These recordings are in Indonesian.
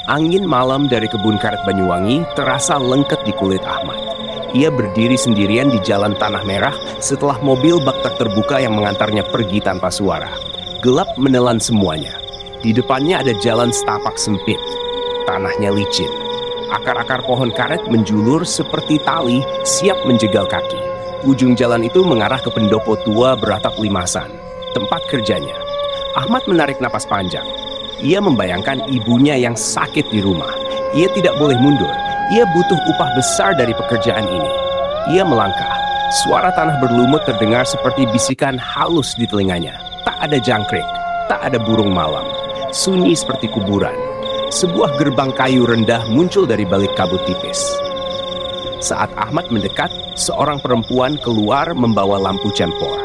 Angin malam dari kebun karet Banyuwangi terasa lengket di kulit Ahmad. Ia berdiri sendirian di jalan Tanah Merah setelah mobil bak truk terbuka yang mengantarnya pergi tanpa suara. Gelap menelan semuanya. Di depannya ada jalan setapak sempit. Tanahnya licin. Akar-akar pohon karet menjulur seperti tali siap menjegal kaki. Ujung jalan itu mengarah ke pendopo tua beratap limasan, tempat kerjanya. Ahmad menarik napas panjang. Ia membayangkan ibunya yang sakit di rumah. Ia tidak boleh mundur. Ia butuh upah besar dari pekerjaan ini. Ia melangkah. Suara tanah berlumut terdengar seperti bisikan halus di telinganya. Tak ada jangkrik, tak ada burung malam. Sunyi seperti kuburan. Sebuah gerbang kayu rendah muncul dari balik kabut tipis. Saat Ahmad mendekat, seorang perempuan keluar membawa lampu cempor.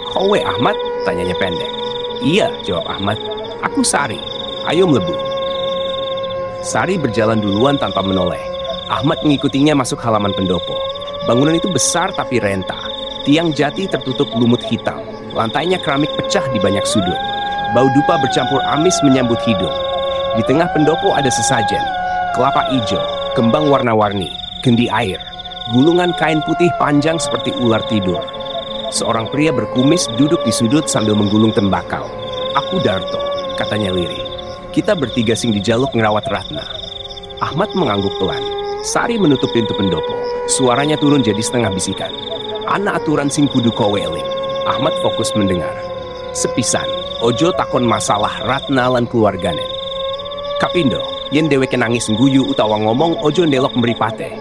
"Kowe Ahmad?" tanyanya pendek. "Iya," jawab Ahmad. "Aku Sari. Ayo mlebu." Sari berjalan duluan tanpa menoleh. Ahmad mengikutinya masuk halaman pendopo. Bangunan itu besar tapi renta. Tiang jati tertutup lumut hitam. Lantainya keramik pecah di banyak sudut. Bau dupa bercampur amis menyambut hidung. Di tengah pendopo ada sesajen. Kelapa hijau, kembang warna-warni, kendi air, gulungan kain putih panjang seperti ular tidur. Seorang pria berkumis duduk di sudut sambil menggulung tembakau. "Aku Darto," katanya lirih. "Kita bertiga sing dijaluk ngerawat Ratna." Ahmad mengangguk pelan. Sari menutup pintu pendopo. Suaranya turun jadi setengah bisikan. "Ana aturan sing kudu kowe eling." Ahmad fokus mendengar. "Sepisan, ojo takon masalah Ratna lan keluargane. Kapindo, yen dheweke nangis ngguyu utawa ngomong ojo ndelok mripate.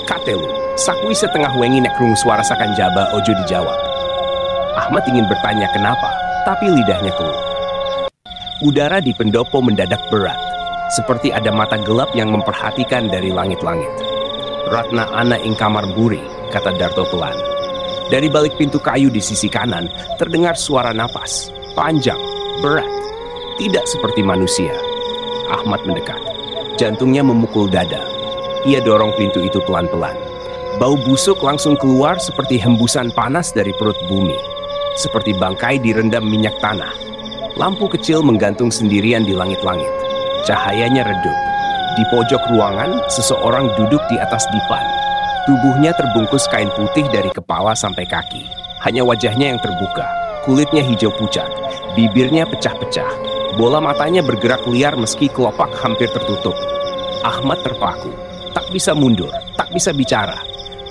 Katelu, sakui setengah wengi nek krungu suara sakan jaba ojo dijawab." Ahmad ingin bertanya kenapa, tapi lidahnya keluh. Udara di pendopo mendadak berat, seperti ada mata gelap yang memperhatikan dari langit-langit. "Ratna ana ing kamar mburi," kata Darto pelan. Dari balik pintu kayu di sisi kanan, terdengar suara napas, panjang, berat, tidak seperti manusia. Ahmad mendekat. Jantungnya memukul dada. Ia dorong pintu itu pelan-pelan. Bau busuk langsung keluar seperti hembusan panas dari perut bumi. Seperti bangkai direndam minyak tanah. Lampu kecil menggantung sendirian di langit-langit. Cahayanya redup. Di pojok ruangan, seseorang duduk di atas dipan. Tubuhnya terbungkus kain putih dari kepala sampai kaki. Hanya wajahnya yang terbuka. Kulitnya hijau pucat. Bibirnya pecah-pecah. Bola matanya bergerak liar meski kelopak hampir tertutup. Ahmad terpaku. Tak bisa mundur, tak bisa bicara.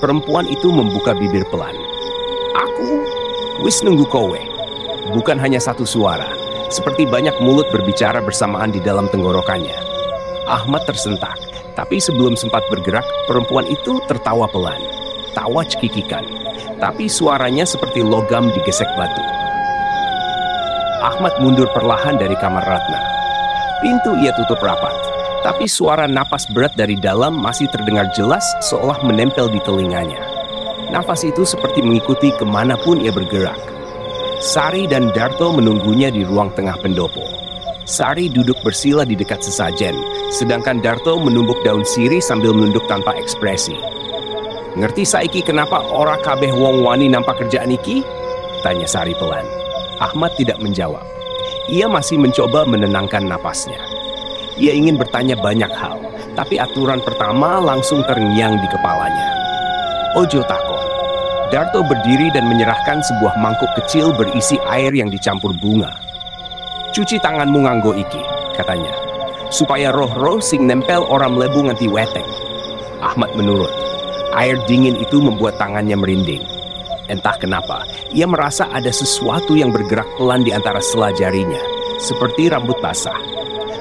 Perempuan itu membuka bibir pelan. "Aku wis nunggu kowe." Bukan hanya satu suara. Seperti banyak mulut berbicara bersamaan di dalam tenggorokannya. Ahmad tersentak. Tapi sebelum sempat bergerak, perempuan itu tertawa pelan. Tawa cekikikan. Tapi suaranya seperti logam digesek batu. Ahmad mundur perlahan dari kamar Ratna. Pintu ia tutup rapat. Tapi suara napas berat dari dalam masih terdengar jelas seolah menempel di telinganya. Nafas itu seperti mengikuti kemanapun ia bergerak. Sari dan Darto menunggunya di ruang tengah pendopo. Sari duduk bersila di dekat sesajen, sedangkan Darto menumbuk daun sirih sambil menunduk tanpa ekspresi. "Ngerti saiki kenapa ora kabeh wong wani nampak kerjaan iki?" tanya Sari pelan. Ahmad tidak menjawab. Ia masih mencoba menenangkan napasnya. Ia ingin bertanya banyak hal, tapi aturan pertama langsung terngiang di kepalanya. "Ojo takon." Darto berdiri dan menyerahkan sebuah mangkuk kecil berisi air yang dicampur bunga. "Cuci tanganmu nganggo iki," katanya, "supaya roh-roh sing nempel orang mlebu nganti weteng." Ahmad menurut. Air dingin itu membuat tangannya merinding. Entah kenapa, ia merasa ada sesuatu yang bergerak pelan di antara sela jarinya, seperti rambut basah.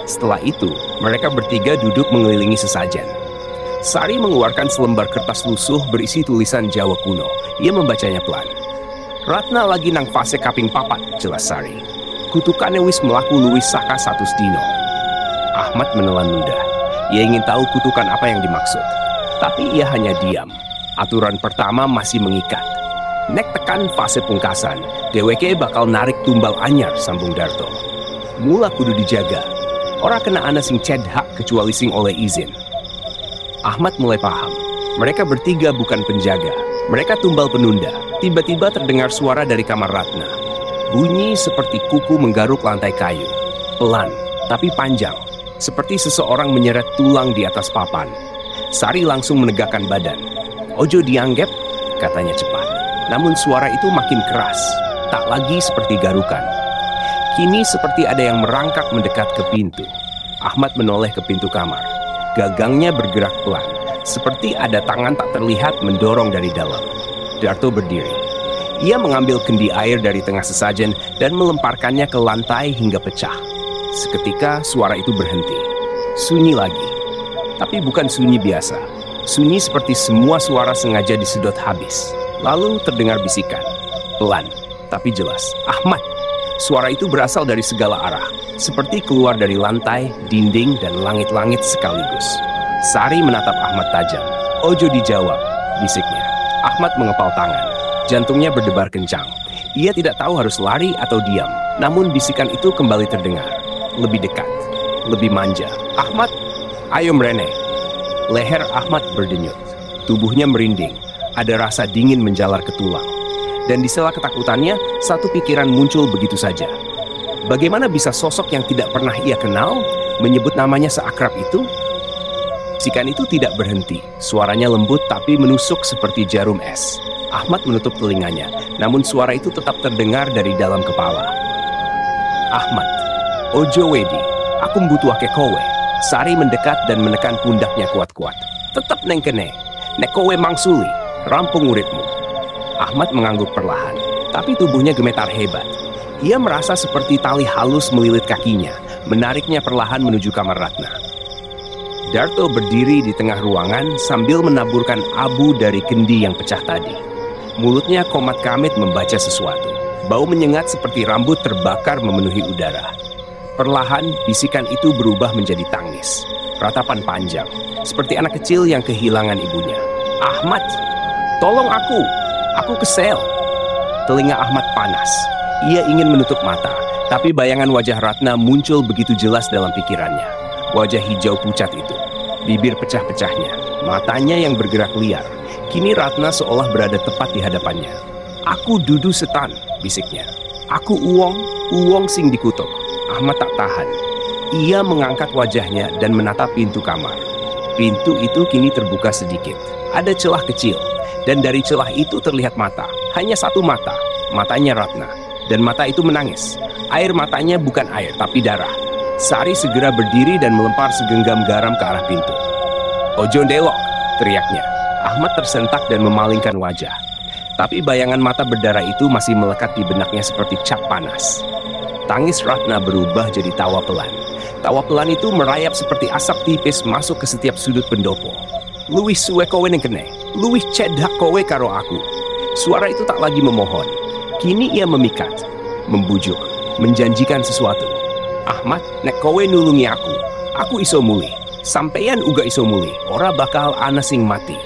Setelah itu, mereka bertiga duduk mengelilingi sesajen. Sari mengeluarkan selembar kertas lusuh berisi tulisan Jawa kuno. Ia membacanya pelan. "Ratna lagi nang fase kaping papat," jelas Sari. "Kutukane wis melaku luwih saka 100 dino." Ahmad menelan ludah. Ia ingin tahu kutukan apa yang dimaksud. Tapi ia hanya diam. Aturan pertama masih mengikat. "Nek tekan fase pungkasan, dheweke bakal narik tumbal anyar," sambung Darto. "Mula kudu dijaga. Ora kena ana sing cedhak kecuali sing oleh izin." Ahmad mulai paham. Mereka bertiga bukan penjaga. Mereka tumbal penunda. Tiba-tiba terdengar suara dari kamar Ratna. Bunyi seperti kuku menggaruk lantai kayu. Pelan, tapi panjang. seperti seseorang menyeret tulang di atas papan. Sari langsung menegakkan badan. "Ojo dianggap," katanya cepat. Namun suara itu makin keras, tak lagi seperti garukan. Kini seperti ada yang merangkak mendekat ke pintu. Ahmad menoleh ke pintu kamar. Gagangnya bergerak pelan, seperti ada tangan tak terlihat mendorong dari dalam. Darto berdiri. Ia mengambil kendi air dari tengah sesajen dan melemparkannya ke lantai hingga pecah. Seketika suara itu berhenti. Sunyi lagi. Tapi bukan sunyi biasa. Sunyi seperti semua suara sengaja disedot habis. Lalu terdengar bisikan. Pelan, tapi jelas. "Ahmad!" Suara itu berasal dari segala arah. Seperti keluar dari lantai, dinding, dan langit-langit sekaligus. Sari menatap Ahmad tajam. "Ojo dijawab," bisiknya. Ahmad mengepal tangan. Jantungnya berdebar kencang. Ia tidak tahu harus lari atau diam. Namun bisikan itu kembali terdengar. Lebih dekat, lebih manja. "Ahmad, ayo merene." Leher Ahmad berdenyut. Tubuhnya merinding. Ada rasa dingin menjalar ke tulang. Dan di sela ketakutannya, satu pikiran muncul begitu saja. Bagaimana bisa sosok yang tidak pernah ia kenal menyebut namanya seakrab itu? Bisikan itu tidak berhenti. Suaranya lembut tapi menusuk seperti jarum es. Ahmad menutup telinganya, namun suara itu tetap terdengar dari dalam kepala. "Ahmad, ojo wedi, aku mbutuhake kowe." Sari mendekat dan menekan pundaknya kuat-kuat. "Tetep neng kene, nek kowe mangsuli, rampung uripmu." Ahmad mengangguk perlahan, tapi tubuhnya gemetar hebat. Ia merasa seperti tali halus melilit kakinya, menariknya perlahan menuju kamar Ratna. Darto berdiri di tengah ruangan sambil menaburkan abu dari kendi yang pecah tadi. Mulutnya komat kamit membaca sesuatu. Bau menyengat seperti rambut terbakar memenuhi udara. Perlahan, bisikan itu berubah menjadi tangis. Ratapan panjang, seperti anak kecil yang kehilangan ibunya. "Ahmad, tolong aku! Aku kesel!" Telinga Ahmad panas. Ia ingin menutup mata, tapi bayangan wajah Ratna muncul begitu jelas dalam pikirannya. Wajah hijau pucat itu, bibir pecah-pecahnya, matanya yang bergerak liar. Kini Ratna seolah berada tepat di hadapannya. "Aku dudu setan," bisiknya. "Aku uwong sing dikutuk." Ahmad tak tahan. Ia mengangkat wajahnya dan menatap pintu kamar. Pintu itu kini terbuka sedikit. Ada celah kecil, dan dari celah itu terlihat mata. Hanya satu mata, matanya Ratna. Dan mata itu menangis. Air matanya bukan air, tapi darah. Sari segera berdiri dan melempar segenggam garam ke arah pintu. "Ojo ndelok," teriaknya. Ahmad tersentak dan memalingkan wajah. Tapi bayangan mata berdarah itu masih melekat di benaknya seperti cap panas. Tangis Ratna berubah jadi tawa pelan. Tawa pelan itu merayap seperti asap tipis masuk ke setiap sudut pendopo. "Luwih suwe kowe ning kene, luwih cedhak kowe karo aku." Suara itu tak lagi memohon. Kini ia memikat, membujuk, menjanjikan sesuatu. "Ahmad, nek kowe nulungi aku iso muli. Sampeyan uga iso muli, ora bakal ana sing mati."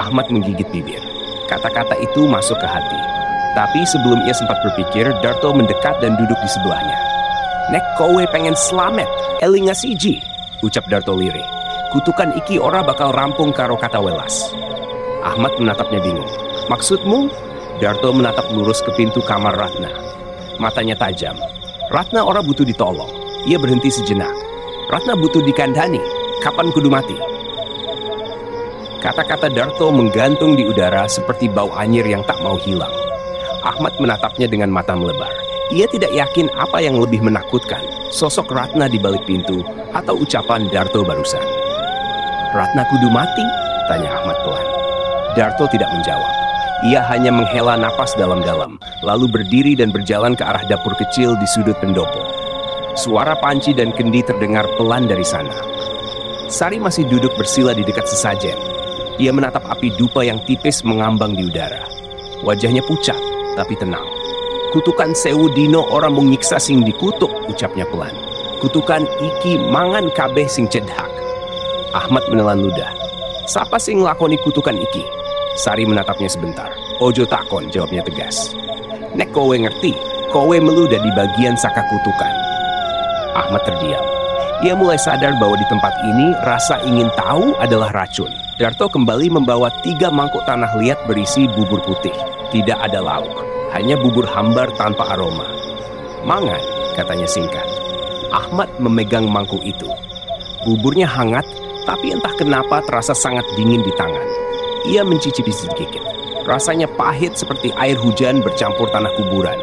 Ahmad menggigit bibir. Kata-kata itu masuk ke hati. Tapi sebelum ia sempat berpikir, Darto mendekat dan duduk di sebelahnya. "Nek kowe pengen slamet, elinga siji," ucap Darto lirih. "Kutukan iki ora bakal rampung karo kata welas." Ahmad menatapnya bingung. "Maksudmu?" Darto menatap lurus ke pintu kamar Ratna. Matanya tajam. Ratna ora butuh ditolong. Ia berhenti sejenak. "Ratna butuh dikandani. Kapan kudu mati?" Kata-kata Darto menggantung di udara seperti bau anyir yang tak mau hilang. Ahmad menatapnya dengan mata melebar. Ia tidak yakin apa yang lebih menakutkan, sosok Ratna di balik pintu atau ucapan Darto barusan. "Ratna kudu mati?" tanya Ahmad pelan. Darto tidak menjawab. Ia hanya menghela napas dalam-dalam, lalu berdiri dan berjalan ke arah dapur kecil di sudut pendopo. Suara panci dan kendi terdengar pelan dari sana. Sari masih duduk bersila di dekat sesajen. Ia menatap api dupa yang tipis mengambang di udara. Wajahnya pucat, tapi tenang. "Kutukan sewu dino orang mengiksa sing dikutuk," ucapnya pelan. "Kutukan iki mangan kabeh sing cedhak." Ahmad menelan ludah. "Sapa sing nglakoni kutukan iki?" Sari menatapnya sebentar. "Ojo takon," jawabnya tegas. "Nek kowe ngerti, kowe melu di bagian saka kutukan." Ahmad terdiam. Ia mulai sadar bahwa di tempat ini rasa ingin tahu adalah racun. Darto kembali membawa 3 mangkuk tanah liat berisi bubur putih. Tidak ada lauk, hanya bubur hambar tanpa aroma. "Mangan," katanya singkat. Ahmad memegang mangkuk itu. Buburnya hangat, tapi entah kenapa terasa sangat dingin di tangan. Ia mencicipi sedikit. Rasanya pahit seperti air hujan bercampur tanah kuburan.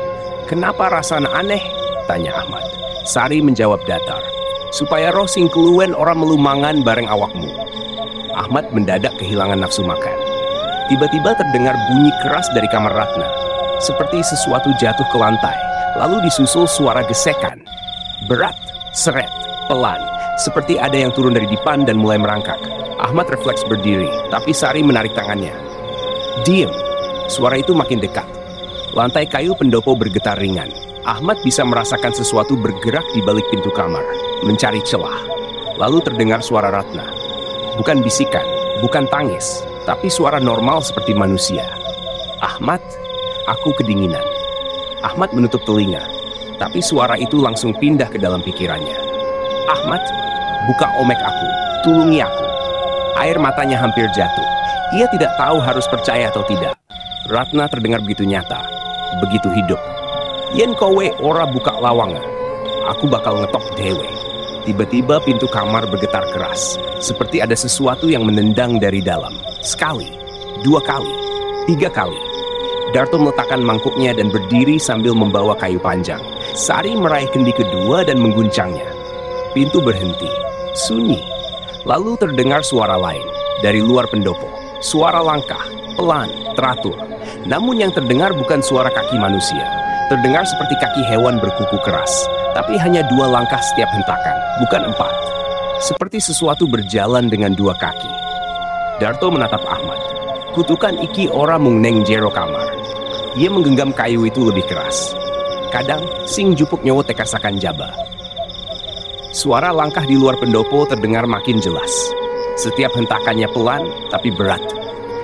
"Kenapa rasanya aneh?" tanya Ahmad. Sari menjawab datar. "Supaya roh sing keluwen orang melumangan bareng awakmu." Ahmad mendadak kehilangan nafsu makan. Tiba-tiba terdengar bunyi keras dari kamar Ratna. Seperti sesuatu jatuh ke lantai, lalu disusul suara gesekan. Berat, seret, pelan, seperti ada yang turun dari dipan dan mulai merangkak. Ahmad refleks berdiri, tapi Sari menarik tangannya. "Diem!" Suara itu makin dekat. Lantai kayu pendopo bergetar ringan. Ahmad bisa merasakan sesuatu bergerak di balik pintu kamar, mencari celah. Lalu terdengar suara Ratna. Bukan bisikan, bukan tangis, tapi suara normal seperti manusia. "Ahmad, aku kedinginan." Ahmad menutup telinga, tapi suara itu langsung pindah ke dalam pikirannya. "Ahmad, buka omek aku, tulungi aku." Air matanya hampir jatuh. Ia tidak tahu harus percaya atau tidak. Ratna terdengar begitu nyata, begitu hidup. "Yen kowe ora buka lawanga, aku bakal ngetok dewe." Tiba-tiba pintu kamar bergetar keras, seperti ada sesuatu yang menendang dari dalam. Sekali, 2 kali, 3 kali. Darto meletakkan mangkuknya dan berdiri sambil membawa kayu panjang. Sari meraih kendi kedua dan mengguncangnya. Pintu berhenti, sunyi. Lalu terdengar suara lain dari luar pendopo. Suara langkah, pelan, teratur. Namun yang terdengar bukan suara kaki manusia. Terdengar seperti kaki hewan berkuku keras. Tapi hanya 2 langkah setiap hentakan, bukan 4. Seperti sesuatu berjalan dengan 2 kaki. Darto menatap Ahmad. "Kutukan iki ora mung neng jero kamar." Ia menggenggam kayu itu lebih keras. "Kadang sing jupuk nyowo tekasakan jaba." Suara langkah di luar pendopo terdengar makin jelas. Setiap hentakannya pelan tapi berat.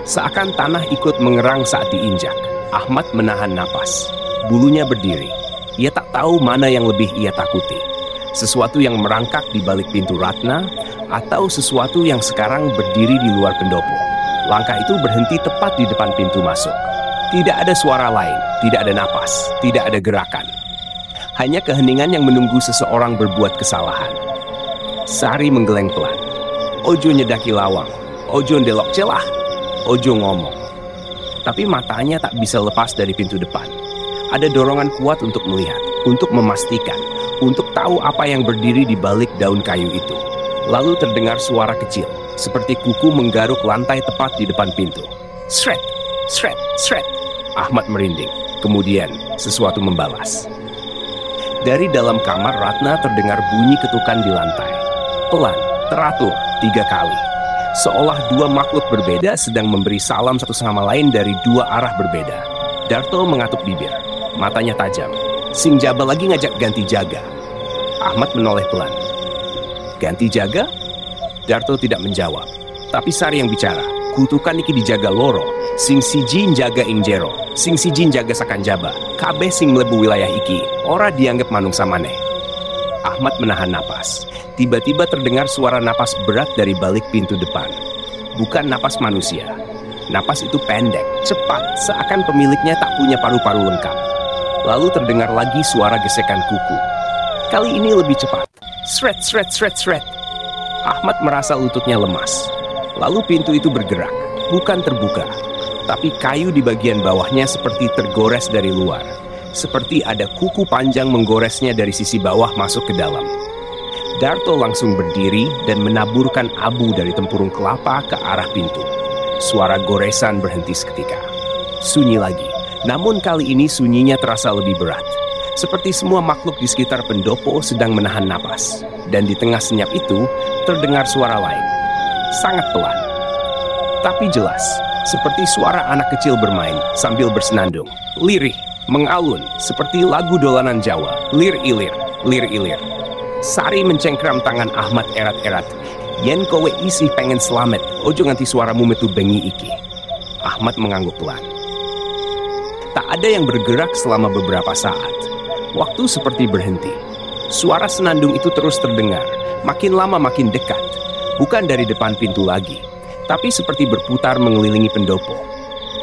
Seakan tanah ikut mengerang saat diinjak. Ahmad menahan napas. Bulunya berdiri. Ia tak tahu mana yang lebih ia takuti. Sesuatu yang merangkak di balik pintu Ratna, atau sesuatu yang sekarang berdiri di luar pendopo. Langkah itu berhenti tepat di depan pintu masuk. Tidak ada suara lain, tidak ada napas, tidak ada gerakan. Hanya keheningan yang menunggu seseorang berbuat kesalahan. Sari menggeleng pelan. Ojo nyedaki lawang, ojo ndelok celah, ojo ngomong. Tapi matanya tak bisa lepas dari pintu depan. Ada dorongan kuat untuk melihat, untuk memastikan, untuk tahu apa yang berdiri di balik daun kayu itu. Lalu terdengar suara kecil, seperti kuku menggaruk lantai tepat di depan pintu. Sret, sret, sret. Ahmad merinding. Kemudian sesuatu membalas. Dari dalam kamar Ratna terdengar bunyi ketukan di lantai. Pelan, teratur, 3 kali. Seolah 2 makhluk berbeda sedang memberi salam satu sama lain dari 2 arah berbeda. Darto mengatuk bibir. Matanya tajam. "Sing Jaba lagi ngajak ganti jaga." Ahmad menoleh pelan. "Ganti jaga?" Darto tidak menjawab. Tapi Sari yang bicara. "Kutukan iki dijaga loro. Sing siji njaga ing jero. Sing siji njaga sakan Jaba. Kabeh sing mlebu wilayah iki ora dianggap manungsa maneh." Ahmad menahan napas. Tiba-tiba terdengar suara napas berat dari balik pintu depan. Bukan napas manusia. Napas itu pendek, cepat, seakan pemiliknya tak punya paru-paru lengkap. Lalu terdengar lagi suara gesekan kuku. Kali ini lebih cepat. Sret, sret, sret, sret. Ahmad merasa lututnya lemas. Lalu pintu itu bergerak, bukan terbuka. Tapi kayu di bagian bawahnya seperti tergores dari luar. Seperti ada kuku panjang menggoresnya dari sisi bawah masuk ke dalam. Darto langsung berdiri dan menaburkan abu dari tempurung kelapa ke arah pintu. Suara goresan berhenti seketika. Sunyi lagi. Namun kali ini sunyinya terasa lebih berat. Seperti semua makhluk di sekitar pendopo sedang menahan napas. Dan di tengah senyap itu, terdengar suara lain. Sangat pelan. Tapi jelas, seperti suara anak kecil bermain sambil bersenandung. Lirih, mengalun, seperti lagu dolanan Jawa. Lir-ilir, lir-ilir. Sari mencengkram tangan Ahmad erat-erat. "Yen kowe isih pengen selamat, ojo nganti suaramu metu bengi iki." Ahmad mengangguk pelan. Tak ada yang bergerak selama beberapa saat. Waktu seperti berhenti. Suara senandung itu terus terdengar, makin lama makin dekat. Bukan dari depan pintu lagi, tapi seperti berputar mengelilingi pendopo.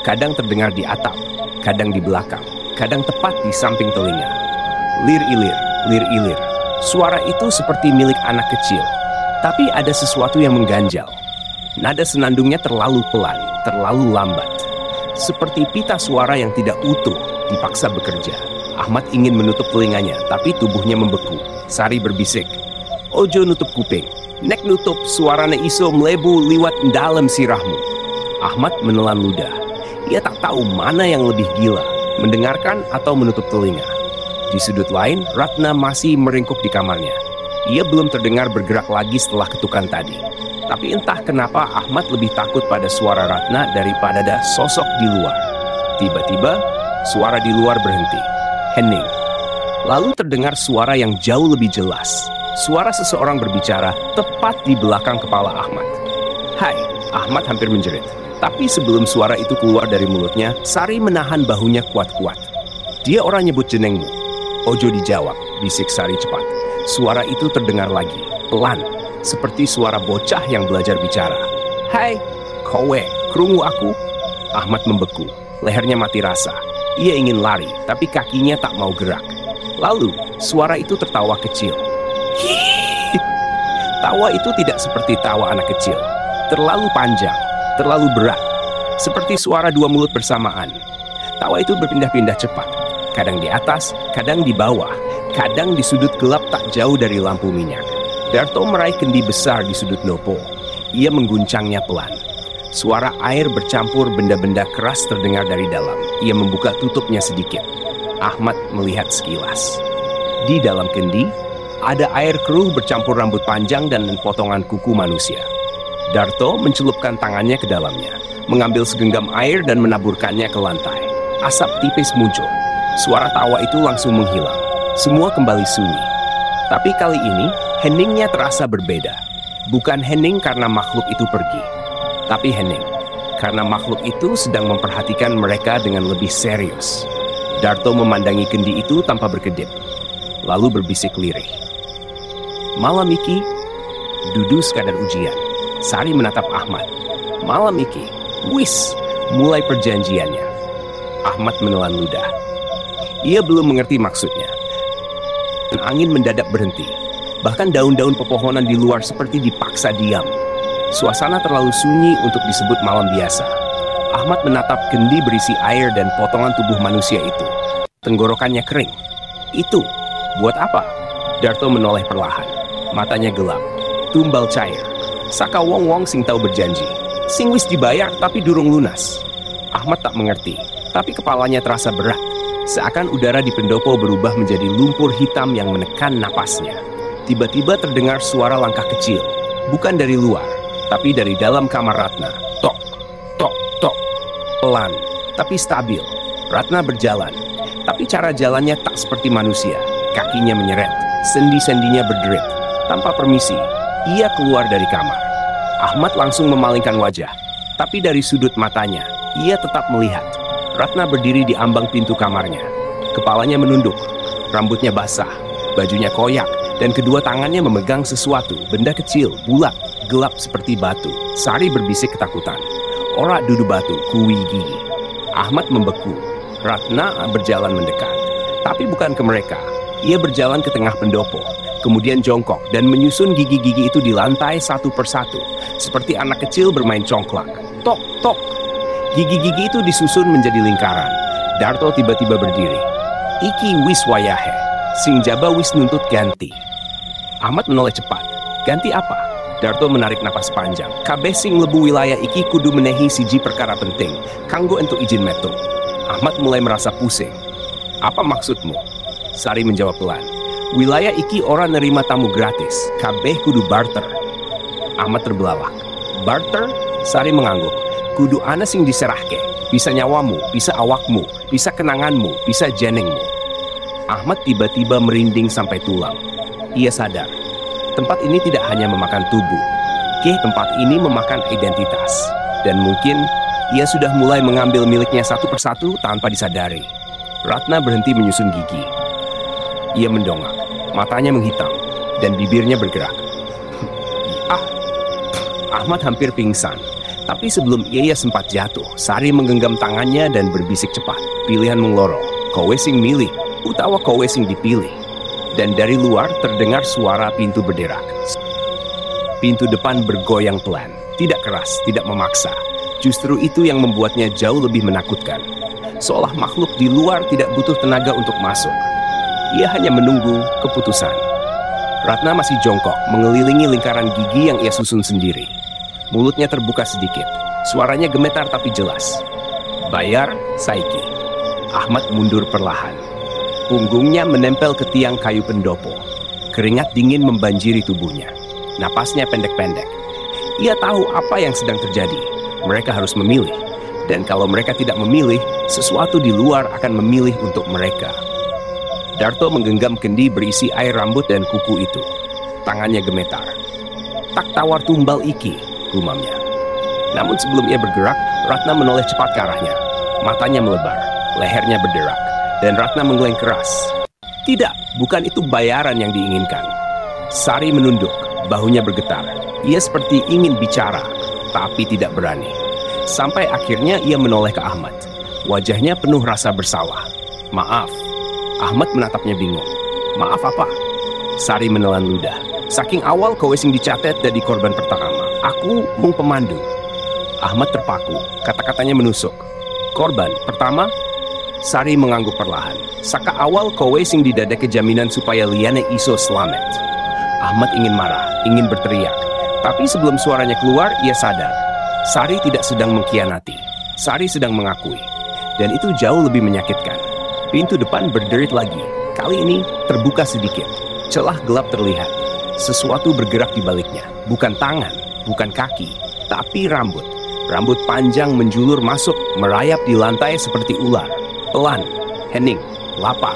Kadang terdengar di atap, kadang di belakang, kadang tepat di samping telinga. Lir-ilir, lir-ilir. Suara itu seperti milik anak kecil, tapi ada sesuatu yang mengganjal. Nada senandungnya terlalu pelan, terlalu lambat. Seperti pita suara yang tidak utuh, dipaksa bekerja. Ahmad ingin menutup telinganya, tapi tubuhnya membeku. Sari berbisik, "Ojo nutup kuping. Nek nutup, suarane iso melebu liwat dalam sirahmu." Ahmad menelan ludah. Ia tak tahu mana yang lebih gila, mendengarkan atau menutup telinga. Di sudut lain, Ratna masih meringkuk di kamarnya. Ia belum terdengar bergerak lagi setelah ketukan tadi. Tapi entah kenapa Ahmad lebih takut pada suara Ratna daripada ada sosok di luar. Tiba-tiba, suara di luar berhenti. Hening. Lalu terdengar suara yang jauh lebih jelas. Suara seseorang berbicara tepat di belakang kepala Ahmad. "Hai," Ahmad hampir menjerit. Tapi sebelum suara itu keluar dari mulutnya, Sari menahan bahunya kuat-kuat. "Dia orang nyebut jenengmu." "Ojo dijawab," bisik Sari cepat. Suara itu terdengar lagi, pelan, seperti suara bocah yang belajar bicara. "Hai, kowe, krungu aku?" Ahmad membeku, lehernya mati rasa. Ia ingin lari, tapi kakinya tak mau gerak. Lalu, suara itu tertawa kecil. Hihihi. Tawa itu tidak seperti tawa anak kecil. Terlalu panjang, terlalu berat. Seperti suara dua mulut bersamaan. Tawa itu berpindah-pindah cepat. Kadang di atas, kadang di bawah. Kadang di sudut gelap tak jauh dari lampu minyak. Darto meraih kendi besar di sudut nopo. Ia mengguncangnya pelan. Suara air bercampur benda-benda keras terdengar dari dalam. Ia membuka tutupnya sedikit. Ahmad melihat sekilas. Di dalam kendi, ada air keruh bercampur rambut panjang dan potongan kuku manusia. Darto mencelupkan tangannya ke dalamnya, mengambil segenggam air dan menaburkannya ke lantai. Asap tipis muncul. Suara tawa itu langsung menghilang. Semua kembali sunyi. Tapi kali ini, heningnya terasa berbeda. Bukan hening karena makhluk itu pergi, tapi hening karena makhluk itu sedang memperhatikan mereka dengan lebih serius. Darto memandangi kendi itu tanpa berkedip, lalu berbisik lirih. "Malam iki, dudu sekadar ujian." Sari menatap Ahmad. "Malam iki, wis, mulai perjanjiannya." Ahmad menelan ludah. Ia belum mengerti maksudnya. Dan angin mendadak berhenti. Bahkan daun-daun pepohonan di luar seperti dipaksa diam. Suasana terlalu sunyi untuk disebut malam biasa. Ahmad menatap kendi berisi air dan potongan tubuh manusia itu. Tenggorokannya kering. "Itu, buat apa?" Darto menoleh perlahan. Matanya gelap. Tumbal cair. Saka wong-wong sing tau berjanji. Sing wis dibayar tapi durung lunas. Ahmad tak mengerti, tapi kepalanya terasa berat. Seakan udara di pendopo berubah menjadi lumpur hitam yang menekan napasnya. Tiba-tiba terdengar suara langkah kecil. Bukan dari luar, tapi dari dalam kamar Ratna. Tok, tok, tok. Pelan, tapi stabil. Ratna berjalan, tapi cara jalannya tak seperti manusia. Kakinya menyeret, sendi-sendinya berderit. Tanpa permisi, ia keluar dari kamar. Ahmad langsung memalingkan wajah, tapi dari sudut matanya, ia tetap melihat. Ratna berdiri di ambang pintu kamarnya. Kepalanya menunduk, rambutnya basah, bajunya koyak, dan kedua tangannya memegang sesuatu, benda kecil, bulat, gelap seperti batu. Sari berbisik ketakutan. "Ora dudu batu, kuwi gigi." Ahmad membeku. Ratna berjalan mendekat, tapi bukan ke mereka. Ia berjalan ke tengah pendopo, kemudian jongkok dan menyusun gigi-gigi itu di lantai satu persatu, seperti anak kecil bermain congklak. Tok, tok. Gigi-gigi itu disusun menjadi lingkaran. Darto tiba-tiba berdiri. "Iki wis wayahe, sing jaba wis nuntut ganti." Ahmad menoleh cepat. "Ganti apa?" Darto menarik napas panjang. "Kabeh sing lebu wilayah iki kudu menehi siji perkara penting, kanggo entuk izin metu." Ahmad mulai merasa pusing. "Apa maksudmu?" Sari menjawab pelan. "Wilayah iki ora nerima tamu gratis, kabeh kudu barter." Ahmad terbelalak. "Barter?" Sari mengangguk. "Kudu ana sing diserahke, bisa nyawamu, bisa awakmu, bisa kenanganmu, bisa jenengmu." Ahmad tiba-tiba merinding sampai tulang. Ia sadar, tempat ini tidak hanya memakan tubuh, tempat ini memakan identitas. Dan mungkin ia sudah mulai mengambil miliknya satu persatu tanpa disadari. Ratna berhenti menyusun gigi. Ia mendongak, matanya menghitam, dan bibirnya bergerak. Ahmad hampir pingsan. Tapi sebelum ia sempat jatuh, Sari menggenggam tangannya dan berbisik cepat. "Pilihan mengloro, kowe sing milih, utawa kowe sing dipilih." dan dari luar terdengar suara pintu berderak. Pintu depan bergoyang pelan, tidak keras, tidak memaksa. Justru itu yang membuatnya jauh lebih menakutkan. Seolah makhluk di luar tidak butuh tenaga untuk masuk. Ia hanya menunggu keputusan. Ratna masih jongkok, mengelilingi lingkaran gigi yang ia susun sendiri. Mulutnya terbuka sedikit. Suaranya gemetar tapi jelas. Bayar, Saiki. Ahmad mundur perlahan. Punggungnya menempel ke tiang kayu pendopo. Keringat dingin membanjiri tubuhnya. Napasnya pendek-pendek. Ia tahu apa yang sedang terjadi. Mereka harus memilih. Dan kalau mereka tidak memilih, sesuatu di luar akan memilih untuk mereka. Darto menggenggam kendi berisi air rambut dan kuku itu. Tangannya gemetar. Tak tawar tumbal iki, gumamnya. Namun sebelum ia bergerak, Ratna menoleh cepat ke arahnya. Matanya melebar, lehernya berderak, dan Ratna menggeleng keras. Tidak, bukan itu bayaran yang diinginkan. Sari menunduk, bahunya bergetar. Ia seperti ingin bicara, tapi tidak berani. Sampai akhirnya ia menoleh ke Ahmad. Wajahnya penuh rasa bersalah. Maaf. Ahmad menatapnya bingung. Maaf apa? Sari menelan ludah. Saking awal kowe sing dicatet jadi korban pertama. Aku mung pemandu. Ahmad terpaku. Kata-katanya menusuk. Korban pertama? Sari mengangguk perlahan. Saka awal kowe sing didada kejaminan supaya liane iso selamat. Ahmad ingin marah, ingin berteriak. Tapi sebelum suaranya keluar, ia sadar. Sari tidak sedang mengkhianati. Sari sedang mengakui. Dan itu jauh lebih menyakitkan. Pintu depan berderit lagi. Kali ini terbuka sedikit. Celah gelap terlihat. Sesuatu bergerak di baliknya. Bukan tangan, bukan kaki, tapi rambut. Rambut panjang menjulur masuk, merayap di lantai seperti ular. Pelan, hening, lapar.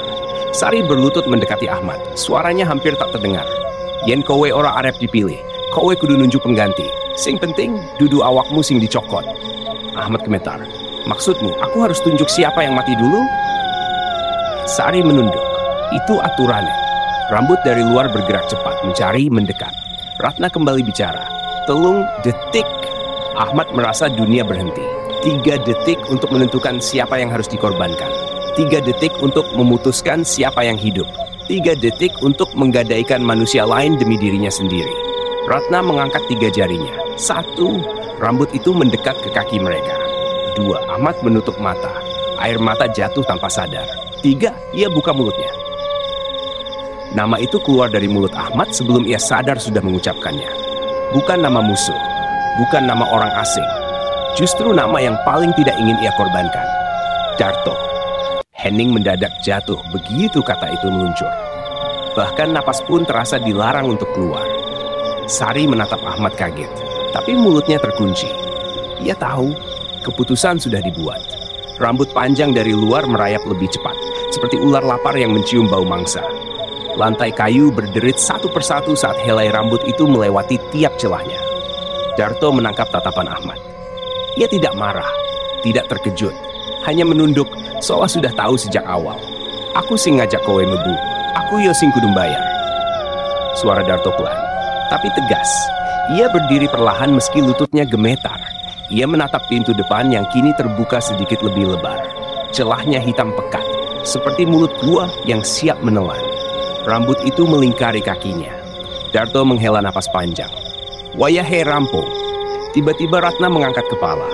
Sari berlutut mendekati Ahmad. Suaranya hampir tak terdengar. Yen kowe ora arep dipilih, kowe kudu nunjuk pengganti. Sing penting, dudu awakmu sing dicokot. Ahmad gemetar. Maksudmu, aku harus tunjuk siapa yang mati dulu? Sari menunduk. Itu aturannya. Rambut dari luar bergerak cepat, mencari, mendekat. Ratna kembali bicara. Telung detik. Ahmad merasa dunia berhenti. 3 detik untuk menentukan siapa yang harus dikorbankan. 3 detik untuk memutuskan siapa yang hidup. 3 detik untuk menggadaikan manusia lain demi dirinya sendiri. Ratna mengangkat 3 jarinya. 1, rambut itu mendekat ke kaki mereka. 2, Ahmad menutup mata. Air mata jatuh tanpa sadar. 3, ia buka mulutnya. Nama itu keluar dari mulut Ahmad sebelum ia sadar sudah mengucapkannya. Bukan nama musuh, bukan nama orang asing. Justru nama yang paling tidak ingin ia korbankan. Darto. Hening mendadak jatuh begitu kata itu meluncur. Bahkan napas pun terasa dilarang untuk keluar. Sari menatap Ahmad kaget, tapi mulutnya terkunci. Ia tahu, keputusan sudah dibuat. Rambut panjang dari luar merayap lebih cepat, seperti ular lapar yang mencium bau mangsa. Lantai kayu berderit satu persatu saat helai rambut itu melewati tiap celahnya. Darto menangkap tatapan Ahmad. Ia tidak marah, tidak terkejut, hanya menunduk seolah sudah tahu sejak awal. Aku sing ngajak kowe mebu, aku yo sing kudu bayar. Suara Darto pelan, tapi tegas. Ia berdiri perlahan meski lututnya gemetar. Ia menatap pintu depan yang kini terbuka sedikit lebih lebar. Celahnya hitam pekat, seperti mulut gua yang siap menelan. Rambut itu melingkari kakinya. Darto menghela napas panjang. Wayahe rampung. Tiba-tiba Ratna mengangkat kepala.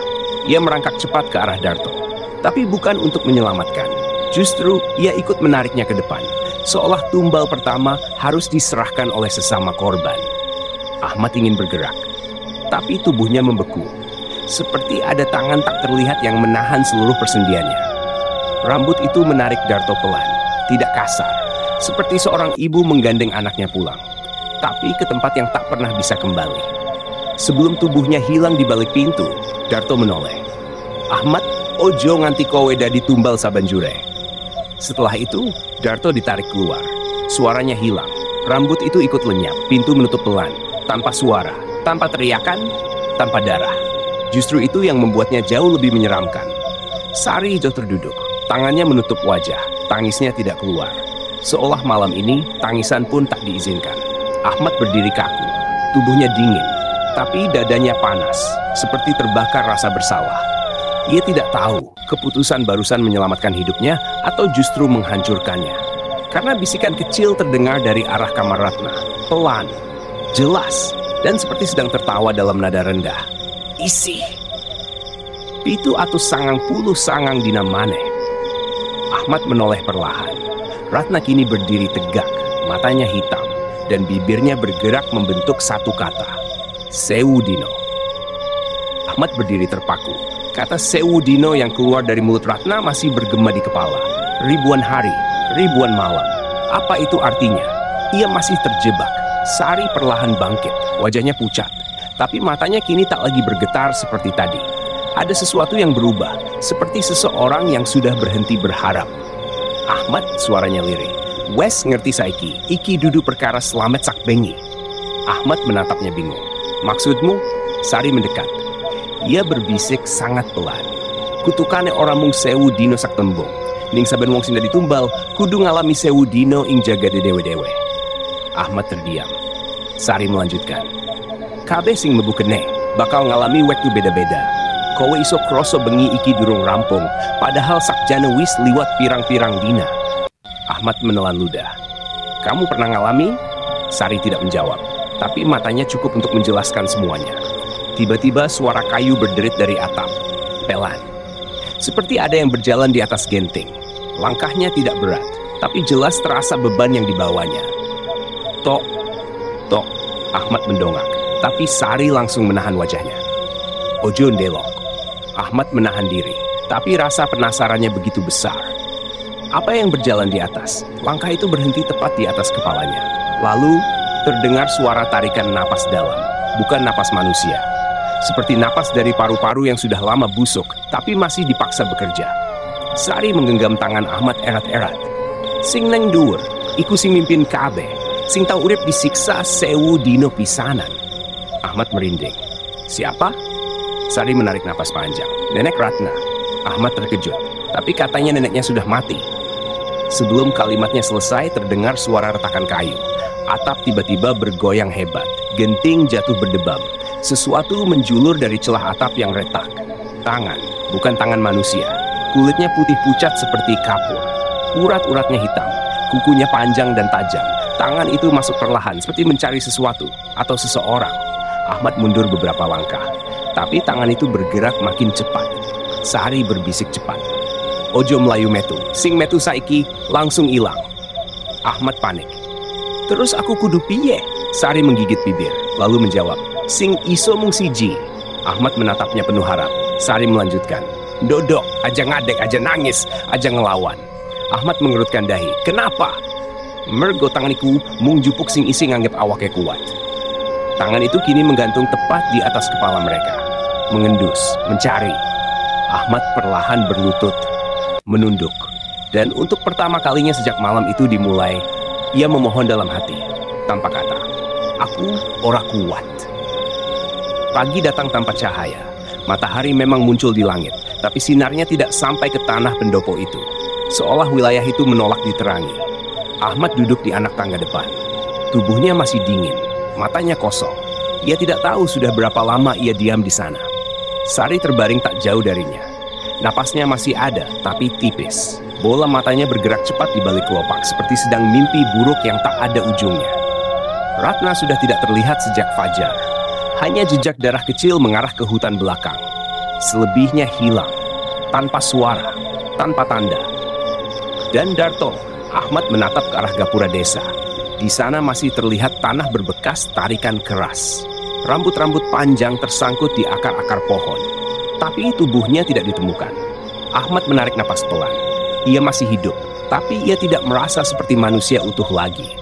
Ia merangkak cepat ke arah Darto. Tapi bukan untuk menyelamatkan. Justru ia ikut menariknya ke depan. Seolah tumbal pertama harus diserahkan oleh sesama korban. Ahmad ingin bergerak. Tapi tubuhnya membeku. Seperti ada tangan tak terlihat yang menahan seluruh persendiannya. Rambut itu menarik Darto pelan. Tidak kasar. Seperti seorang ibu menggandeng anaknya pulang. Tapi ke tempat yang tak pernah bisa kembali. Sebelum tubuhnya hilang di balik pintu, Darto menoleh. Ahmad, ojo nganti kowe dadi tumbal sabanjure. Setelah itu, Darto ditarik keluar. Suaranya hilang. Rambut itu ikut lenyap. Pintu menutup pelan. Tanpa suara, tanpa teriakan, tanpa darah. Justru itu yang membuatnya jauh lebih menyeramkan. Sari hijau terduduk. Tangannya menutup wajah. Tangisnya tidak keluar. Seolah malam ini, tangisan pun tak diizinkan. Ahmad berdiri kaku. Tubuhnya dingin. Tapi dadanya panas. Seperti terbakar rasa bersalah. Ia tidak tahu keputusan barusan menyelamatkan hidupnya atau justru menghancurkannya. Karena bisikan kecil terdengar dari arah kamar Ratna. Pelan, jelas, dan seperti sedang tertawa dalam nada rendah. Isi. Pitu atus sangang puluh sangang dina maneh. Ahmad menoleh perlahan. Ratna kini berdiri tegak, matanya hitam, dan bibirnya bergerak membentuk satu kata. Sewu dino. Ahmad berdiri terpaku. Kata Sewu dino yang keluar dari mulut Ratna masih bergema di kepala. Ribuan hari, ribuan malam. Apa itu artinya? Ia masih terjebak. Sari perlahan bangkit, wajahnya pucat. Tapi matanya kini tak lagi bergetar seperti tadi. Ada sesuatu yang berubah, seperti seseorang yang sudah berhenti berharap. Ahmad, suaranya lirih. Wes ngerti saiki, iki dudu perkara selamat sak bengi. Ahmad menatapnya bingung. Maksudmu? Sari mendekat. Ia berbisik sangat pelan. Kutukane orang mung sewu dino sak tembung. Ning saben wong sing ditumbal, kudu ngalami sewu dino ing jagade dewe-dewe. Ahmad terdiam. Sari melanjutkan. Kabeh sing mlebu kene bakal ngalami wektu beda-beda. Kowe iso kroso bengi iki durung rampung, padahal sakjane wis liwat pirang-pirang dina. Ahmad menelan ludah. Kamu pernah ngalami? Sari tidak menjawab, tapi matanya cukup untuk menjelaskan semuanya. Tiba-tiba suara kayu berderit dari atap. Pelan. Seperti ada yang berjalan di atas genting. Langkahnya tidak berat, tapi jelas terasa beban yang dibawanya. Tok, tok, Ahmad mendongak, tapi Sari langsung menahan wajahnya. Ojo ndelok. Ahmad menahan diri, tapi rasa penasarannya begitu besar. Apa yang berjalan di atas? Langkah itu berhenti tepat di atas kepalanya. Lalu, terdengar suara tarikan napas dalam, bukan napas manusia. Seperti napas dari paru-paru yang sudah lama busuk, tapi masih dipaksa bekerja. Sari menggenggam tangan Ahmad erat-erat. Sing neng dhuwur, iku sing mimpin kabeh, sing tau urip disiksa sewu dino pisanan. Ahmad merinding. Siapa? Sari menarik napas panjang. Nenek Ratna. Ahmad terkejut, tapi katanya neneknya sudah mati. Sebelum kalimatnya selesai, terdengar suara retakan kayu. Atap tiba-tiba bergoyang hebat. Genting jatuh berdebam. Sesuatu menjulur dari celah atap yang retak. Tangan, bukan tangan manusia. Kulitnya putih pucat seperti kapur. Urat-uratnya hitam. Kukunya panjang dan tajam. Tangan itu masuk perlahan seperti mencari sesuatu atau seseorang. Ahmad mundur beberapa langkah. Tapi tangan itu bergerak makin cepat. Sari berbisik cepat. Ojo melayu metu. Sing metu saiki langsung hilang. Ahmad panik. Terus aku kudu piye? Sari menggigit bibir, lalu menjawab. Sing iso mung siji. Ahmad menatapnya penuh harap. Sari melanjutkan. Dodok, aja ngadek, aja nangis, aja ngelawan. Ahmad mengerutkan dahi. Kenapa? Mergo tanganiku mung jupuk sing isi nganggep awake kuat. Tangan itu kini menggantung tepat di atas kepala mereka. Mengendus, mencari. Ahmad perlahan berlutut, menunduk. Dan untuk pertama kalinya sejak malam itu dimulai, ia memohon dalam hati, tanpa kata. Aku ora kuat. Pagi datang tanpa cahaya. Matahari memang muncul di langit, tapi sinarnya tidak sampai ke tanah pendopo itu. Seolah wilayah itu menolak diterangi. Ahmad duduk di anak tangga depan. Tubuhnya masih dingin, matanya kosong. Ia tidak tahu sudah berapa lama ia diam di sana. Sari terbaring tak jauh darinya. Napasnya masih ada, tapi tipis. Bola matanya bergerak cepat di balik kelopak, seperti sedang mimpi buruk yang tak ada ujungnya. Ratna sudah tidak terlihat sejak fajar. Hanya jejak darah kecil mengarah ke hutan belakang. Selebihnya hilang, tanpa suara, tanpa tanda. Dan Darto, Ahmad menatap ke arah gapura desa. Di sana masih terlihat tanah berbekas tarikan keras. Rambut-rambut panjang tersangkut di akar-akar pohon. Tapi tubuhnya tidak ditemukan. Ahmad menarik napas pelan. Ia masih hidup, tapi ia tidak merasa seperti manusia utuh lagi.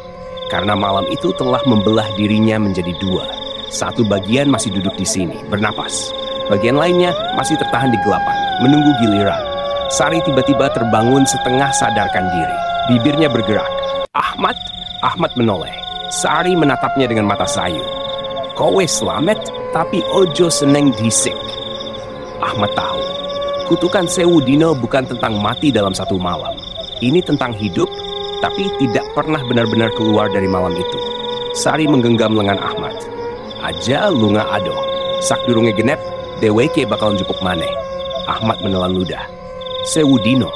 Karena malam itu telah membelah dirinya menjadi dua. Satu bagian masih duduk di sini, bernapas. Bagian lainnya masih tertahan di gelapan, menunggu giliran. Sari tiba-tiba terbangun setengah sadarkan diri. Bibirnya bergerak. Ahmad? Ahmad menoleh. Sari menatapnya dengan mata sayu. Kowe selamat, tapi ojo seneng disik. Ahmad tahu. Kutukan Sewu Dino bukan tentang mati dalam satu malam. Ini tentang hidup, tapi tidak pernah benar-benar keluar dari malam itu. Sari menggenggam lengan Ahmad. Aja lunga ado. Sak durunge genep, deweke bakal njupuk maneh. Ahmad menelan ludah. Sewu Dino.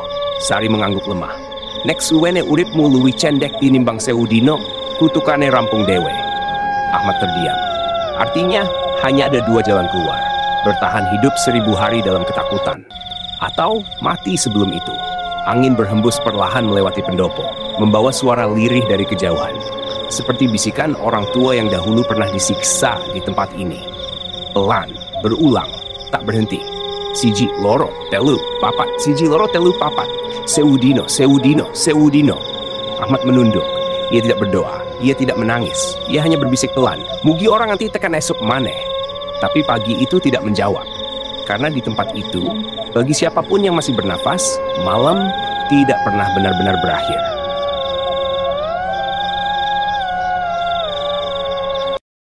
Sari mengangguk lemah. nek suwene uripmu luwih cendek tinimbang 1000 dino, kutukane rampung dewe. Ahmad terdiam. Artinya, hanya ada 2 jalan keluar. Bertahan hidup 1000 hari dalam ketakutan. Atau mati sebelum itu. Angin berhembus perlahan melewati pendopo, membawa suara lirih dari kejauhan. Seperti bisikan orang tua yang dahulu pernah disiksa di tempat ini. Pelan, berulang, tak berhenti. Siji, loro, telu, papat. Siji, loro, telu, papat. 1000 dino, 1000 dino, 1000 dino. Ahmad menunduk. Ia tidak berdoa, ia tidak menangis. Ia hanya berbisik pelan. Mugi orang nanti tekan esok maneh. Tapi pagi itu tidak menjawab. Karena di tempat itu, bagi siapapun yang masih bernafas, malam tidak pernah benar-benar berakhir.